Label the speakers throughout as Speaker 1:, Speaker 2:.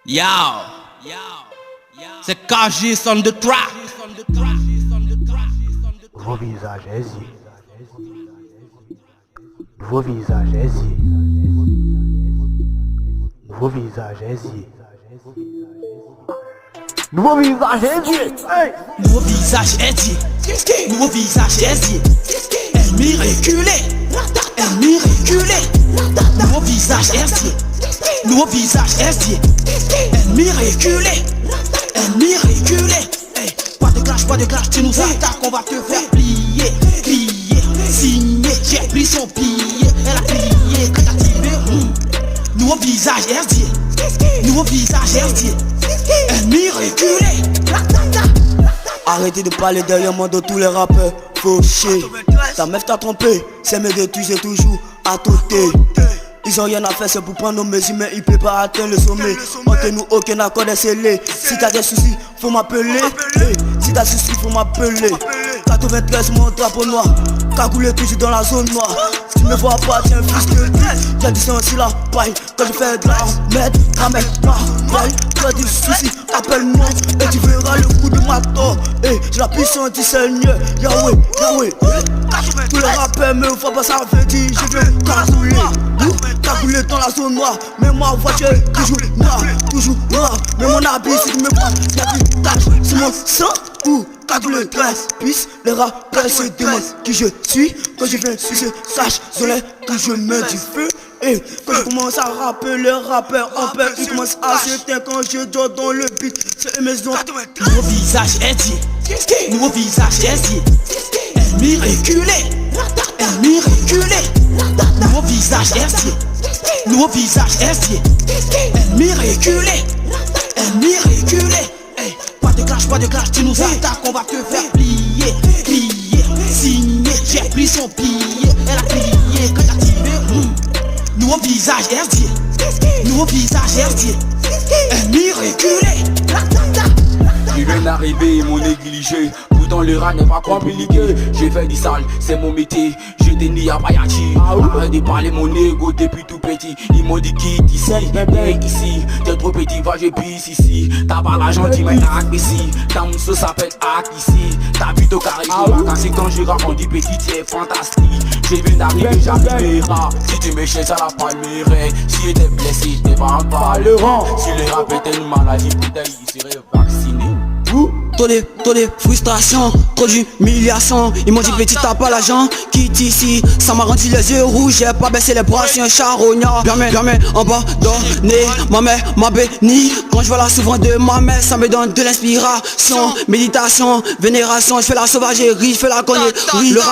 Speaker 1: Yo, c'est KG on the track.
Speaker 2: Nouveau visage aisier. Nouveau visage aisier. Nouveau visage aisier. Nouveau visage aisier.
Speaker 1: Nouveau visage aisier. Nouveau visage aisier. Ennemi reculé. Ennemi reculé. Nouveau visage aisier. Nouveau visage aisier. Ennemi reculé. Ennemi reculé. Pas de clash, tu nous attaques, on va te faire plier. Plier, signer, j'ai pris son billet. Elle a plié, quand t'as tiré. Nouveau visage aisier. Nouveau visage aisier. Ennemi reculé.
Speaker 3: Arrêtez de parler derrière moi de tous les rappeurs fauchés. Ta meuf t'a trompé, c'est mes deux tu sais toujours à côté. Ils ont rien à faire, c'est pour prendre nos mesures, mais ils peuvent pas atteindre le sommet. Entre nous, aucun accord est scellé. Si t'as des soucis, faut m'appeler. Si t'as des soucis, faut m'appeler. 93, mon drapeau noir. Cagoulé toujours dans la zone noire. Si tu me vois pas, tiens, fils de pute. J'ai du sang sur la paille. Quand je fais de la merde, ramène ma paille. Quand du souci, appelle-moi. Et tu verras le coup de ma tort. J'ai la puissance du Seigneur. Yahweh, Yahweh. Tous les rappeurs me voient pas, ça veut dire je veux cagouler. Cagoulé dans la zone noire. Mais ma voiture est toujours noire. Toujours noire. Mais mon habit, si tu me vois, y'a des taches sur mon sang. Ou cagoulé, dresse, pisse. Les rappeurs se demandent qui je suis. Quand je viens sur ce sache, je l'ai que je mets du feu. Et quand je commence à rapper, les rappeurs en peur. Ils commencent à s'éteindre quand je dors dans le beat. C'est mes maisons.
Speaker 1: Nouveau visage aisier. Nouveau visage aisier. Ennemi reculé. Ennemi reculé. Nouveau visage aisier. Nouveau visage aisier. Ennemi reculé. Ennemi reculé. Pas de clash, tu nous attaques, on va te faire plier. Plier, signer, j'ai pris son billet. Elle a plié, quand t'as tiré. Nouveau visage aisier. Nouveau visage aisier. Ennemi reculé.
Speaker 4: Il vient d'arriver, ils m'ont négligé. Pourtant le rat n'est pas compliqué. J'ai fait du sale, c'est mon métier. J'étais né à Payachi. Arrête de parler mon ego depuis tout petit. Ils m'ont dit quitte ici, viens ici. T'es trop petit, va je pisse ici. T'as pas l'argent, tu mets hack ici. Ta mousse s'appelle hack ici. T'as vu ton carré, c'est quand je rappe, on dit petit, c'est fantastique. J'ai vu d'arriver, j'arriverai. Si tu me cherches à la palmeraie. Si t'es blessé, t'es pas un parlerant. Si le rap était une maladie, peut-être il serait vacciné.
Speaker 3: Trop de frustration, trop d'humiliation. Ils m'ont dit petit t'as pas l'argent, quitte ici. Ça m'a rendu les yeux rouges, j'ai pas baissé les bras, je suis un charognard. Jamais abandonné, ma mère m'a béni. Quand je vois la souffrance de ma mère, ça me donne de l'inspiration. Méditation, vénération, je fais la sauvagerie, je fais la connerie.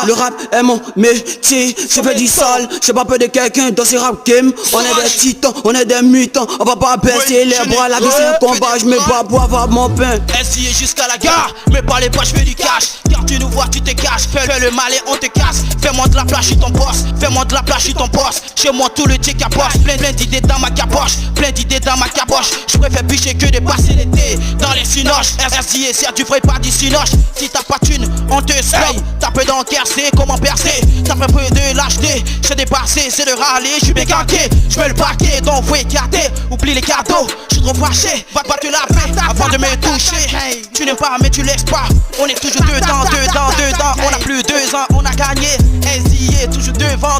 Speaker 3: Le rap est mon métier, je fais du sale. J'ai pas peur de quelqu'un dans ce rap game. On est des titans, on est des mutants. On va pas baisser les bras, la vie c'est un combat. Je me bats pour avoir mon pain.
Speaker 1: Essayez jusqu'à la gare, mais parlez pas, je fais du cash. Car tu nous vois, tu te caches. Fais le mal et on te casse. Fais-moi de la plage, je suis ton boss. Fais-moi de la plage, je suis ton boss. Chez moi, tout le dieu capoche. Plein d'idées dans ma capoche. Plein d'idées dans ma capoche. Je préfère bicher que de passer l'été dans les sinoches. RCA, c'est du vrai, pas du sinoche. Si t'as pas thune, on te snob. T'as peu d'encaisser, comment percer. T'as peu de lâcheté. C'est dépassé, c'est de râler. Je suis bien ganké. Je veux le paquet, donc faut écarter. Oublie les cadeaux, je suis trop fâché. Va pas te laver avant de me toucher. Tu n'aimes pas, mais tu laisses pas. On est toujours dedans. On a plus 2 ans, on a gagné. SIA, toujours devant.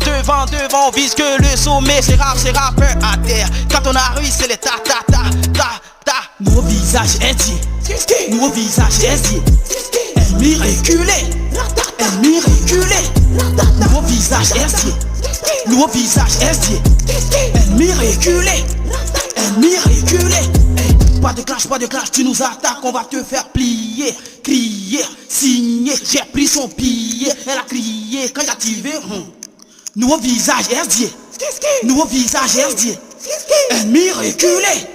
Speaker 1: On vise que le sommet. C'est rappeur à terre. Quand on arrive, c'est les ta. Nouveau visage aisier. Nouveau visage aisier. Ennemi reculé. Ennemi reculé. Nouveau visage aisier. Nouveau visage aisier. Ennemi reculé. Ennemi reculé. Pas de clash, tu nous attaques, on va te faire plier. Crier, signer, j'ai pris son billet. Elle a crié quand j'ai activé. Nouveau visage aisier. Nouveau visage aisier. Ennemi reculé.